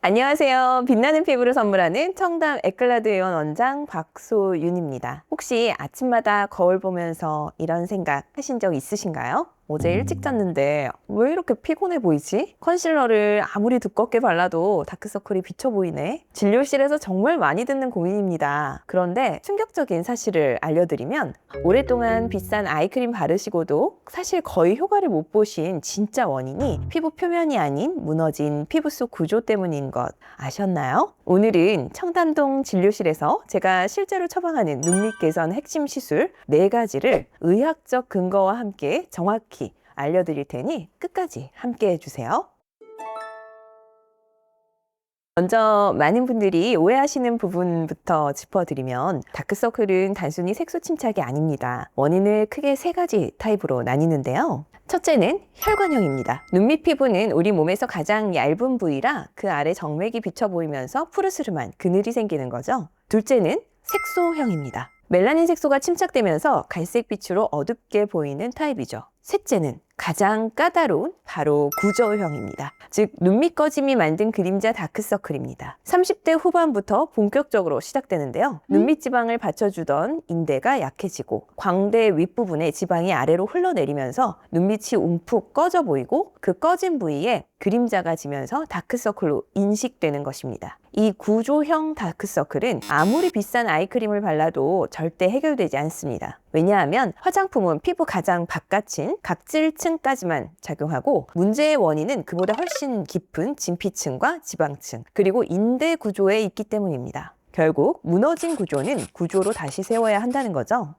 안녕하세요. 빛나는 피부를 선물하는 청담 에클라드 의원 원장 박소윤입니다. 혹시 아침마다 거울 보면서 이런 생각 하신 적 있으신가요? 어제 일찍 잤는데 왜 이렇게 피곤해 보이지? 컨실러를 아무리 두껍게 발라도 다크서클이 비쳐 보이네. 진료실에서 정말 많이 듣는 고민입니다. 그런데 충격적인 사실을 알려드리면 오랫동안 비싼 아이크림 바르시고도 사실 거의 효과를 못 보신 진짜 원인이 피부 표면이 아닌 무너진 피부 속 구조 때문인 것 아셨나요? 오늘은 청담동 진료실에서 제가 실제로 처방하는 눈밑 개선 핵심 시술 4가지를 의학적 근거와 함께 정확히 알려드릴 테니 끝까지 함께 해주세요. 먼저 많은 분들이 오해하시는 부분부터 짚어드리면 다크서클은 단순히 색소 침착이 아닙니다. 원인을 크게 3가지 타입으로 나뉘는데요. 첫째는 혈관형입니다. 눈밑 피부는 우리 몸에서 가장 얇은 부위라 그 아래 정맥이 비쳐 보이면서 푸르스름한 그늘이 생기는 거죠. 둘째는 색소형입니다. 멜라닌 색소가 침착되면서 갈색빛으로 어둡게 보이는 타입이죠. 셋째는 가장 까다로운 바로 구조형입니다. 즉 눈밑 꺼짐이 만든 그림자 다크서클입니다. 30대 후반부터 본격적으로 시작되는데요. 눈밑 지방을 받쳐주던 인대가 약해지고 광대 윗부분에 지방이 아래로 흘러내리면서 눈밑이 움푹 꺼져 보이고 그 꺼진 부위에 그림자가 지면서 다크서클로 인식되는 것입니다. 이 구조형 다크서클은 아무리 비싼 아이크림을 발라도 절대 해결되지 않습니다. 왜냐하면 화장품은 피부 가장 바깥인 각질층까지만 작용하고 문제의 원인은 그보다 훨씬 깊은 진피층과 지방층 그리고 인대 구조에 있기 때문입니다. 결국 무너진 구조는 구조로 다시 세워야 한다는 거죠.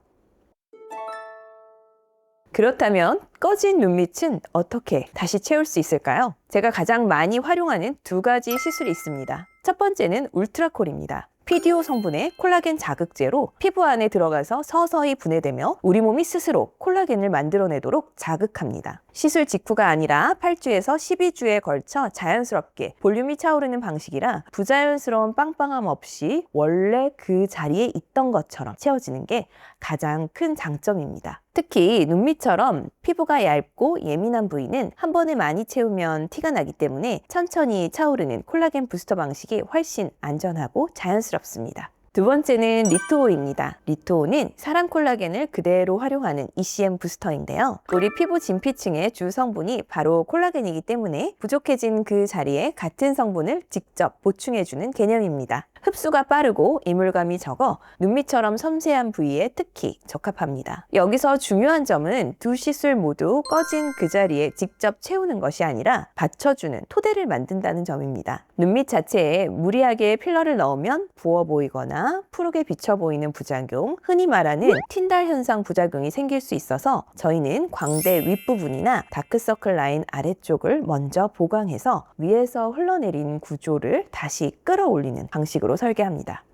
그렇다면 꺼진 눈밑은 어떻게 다시 채울 수 있을까요? 제가 가장 많이 활용하는 2가지 시술이 있습니다. 첫 번째는 울트라콜입니다. PDO 성분의 콜라겐 자극제로 피부 안에 들어가서 서서히 분해되며 우리 몸이 스스로 콜라겐을 만들어내도록 자극합니다. 시술 직후가 아니라 8주에서 12주에 걸쳐 자연스럽게 볼륨이 차오르는 방식이라 부자연스러운 빵빵함 없이 원래 그 자리에 있던 것처럼 채워지는 게 가장 큰 장점입니다. 특히 눈밑처럼 피부가 얇고 예민한 부위는 한 번에 많이 채우면 티가 나기 때문에 천천히 차오르는 콜라겐 부스터 방식이 훨씬 안전하고 자연스럽습니다. 두 번째는 리토오입니다. 리토오는 사람 콜라겐을 그대로 활용하는 ECM 부스터인데요. 우리 피부 진피층의 주 성분이 바로 콜라겐이기 때문에 부족해진 그 자리에 같은 성분을 직접 보충해주는 개념입니다. 흡수가 빠르고 이물감이 적어 눈밑처럼 섬세한 부위에 특히 적합합니다. 여기서 중요한 점은 2 시술 모두 꺼진 그 자리에 직접 채우는 것이 아니라 받쳐주는 토대를 만든다는 점입니다. 눈밑 자체에 무리하게 필러를 넣으면 부어 보이거나 푸르게 비쳐 보이는 부작용, 흔히 말하는 틴달 현상 부작용이 생길 수 있어서 저희는 광대 윗부분이나 다크서클 라인 아래쪽을 먼저 보강해서 위에서 흘러내린 구조를 다시 끌어올리는 방식으로 설계합니다.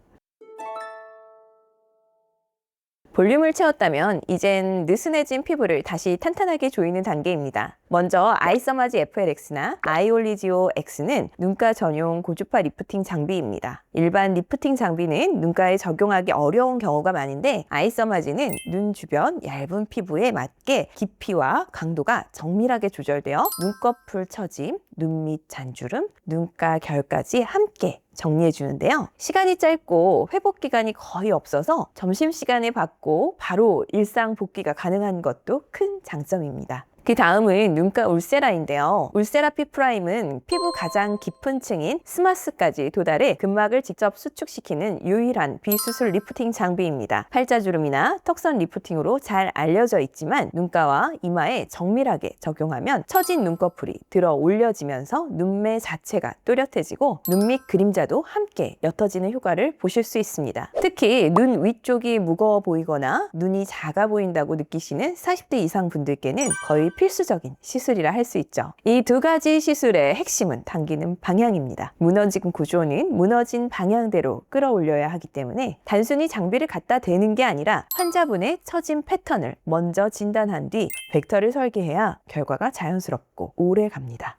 볼륨을 채웠다면 이젠 느슨해진 피부를 다시 탄탄하게 조이는 단계입니다. 먼저 아이서마지 FLX나 아이올리지오 X는 눈가 전용 고주파 리프팅 장비입니다. 일반 리프팅 장비는 눈가에 적용하기 어려운 경우가 많은데 아이서마지는 눈 주변 얇은 피부에 맞게 깊이와 강도가 정밀하게 조절되어 눈꺼풀 처짐, 눈밑 잔주름, 눈가 결까지 함께 정리해 주는데요. 시간이 짧고 회복 기간이 거의 없어서 점심시간에 받고 바로 일상 복귀가 가능한 것도 큰 장점입니다. 그 다음은 눈가 울세라인데요. 울세라 피프라임은 피부 가장 깊은 층인 스마스까지 도달해 근막을 직접 수축시키는 유일한 비수술 리프팅 장비입니다. 팔자주름이나 턱선 리프팅으로 잘 알려져 있지만 눈가와 이마에 정밀하게 적용하면 처진 눈꺼풀이 들어 올려지면서 눈매 자체가 또렷해지고 눈밑 그림자도 함께 옅어지는 효과를 보실 수 있습니다. 특히 눈 위쪽이 무거워 보이거나 눈이 작아 보인다고 느끼시는 40대 이상 분들께는 거의 필수적인 시술이라 할 수 있죠. 이 2가지 시술의 핵심은 당기는 방향입니다. 무너진 구조는 무너진 방향대로 끌어올려야 하기 때문에 단순히 장비를 갖다 대는 게 아니라 환자분의 처진 패턴을 먼저 진단한 뒤 벡터를 설계해야 결과가 자연스럽고 오래 갑니다.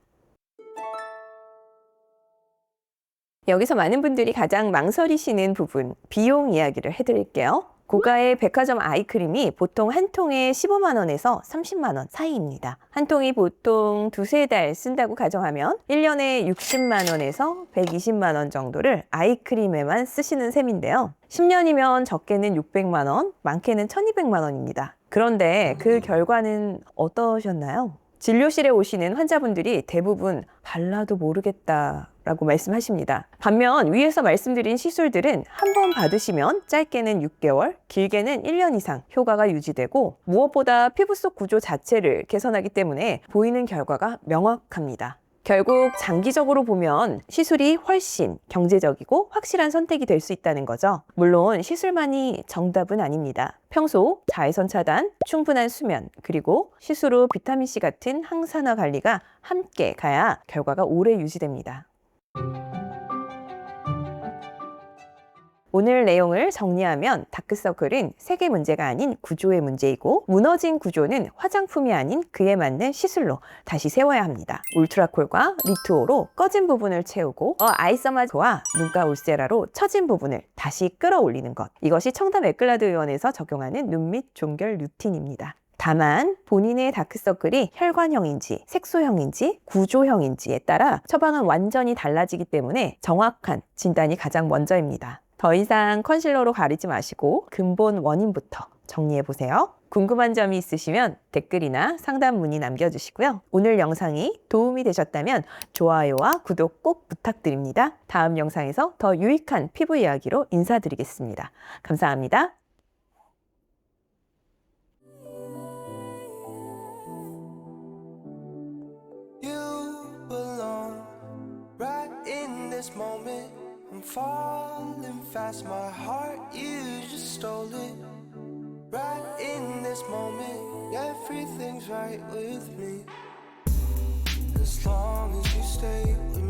여기서 많은 분들이 가장 망설이시는 부분, 비용 이야기를 해드릴게요. 고가의 백화점 아이크림이 보통 한 통에 15만 원에서 30만 원 사이입니다. 한 통이 보통 두세 달 쓴다고 가정하면 1년에 60만 원에서 120만 원 정도를 아이크림에만 쓰시는 셈인데요. 10년이면 적게는 600만 원, 많게는 1200만 원입니다. 그런데 그 결과는 어떠셨나요? 진료실에 오시는 환자분들이 대부분 발라도 모르겠다라고 말씀하십니다. 반면 위에서 말씀드린 시술들은 한 번 받으시면 짧게는 6개월, 길게는 1년 이상 효과가 유지되고 무엇보다 피부 속 구조 자체를 개선하기 때문에 보이는 결과가 명확합니다. 결국 장기적으로 보면 시술이 훨씬 경제적이고 확실한 선택이 될 수 있다는 거죠. 물론 시술만이 정답은 아닙니다. 평소 자외선 차단, 충분한 수면, 그리고 시술 후 비타민C 같은 항산화 관리가 함께 가야 결과가 오래 유지됩니다. 오늘 내용을 정리하면 다크서클은 색의 문제가 아닌 구조의 문제이고 무너진 구조는 화장품이 아닌 그에 맞는 시술로 다시 세워야 합니다. 울트라콜과 리투오로 꺼진 부분을 채우고 아이서마저와 눈가 울세라로 처진 부분을 다시 끌어올리는 것. 이것이 청담 에클라드 의원에서 적용하는 눈밑 종결 루틴입니다. 다만 본인의 다크서클이 혈관형인지 색소형인지 구조형인지에 따라 처방은 완전히 달라지기 때문에 정확한 진단이 가장 먼저입니다. 더 이상 컨실러로 가리지 마시고 근본 원인부터 정리해보세요. 궁금한 점이 있으시면 댓글이나 상담 문의 남겨주시고요. 오늘 영상이 도움이 되셨다면 좋아요와 구독 꼭 부탁드립니다. 다음 영상에서 더 유익한 피부 이야기로 인사드리겠습니다. 감사합니다. I'm falling fast, my heart, you just stole it. Right in this moment, everything's right with me. As long as you stay with me.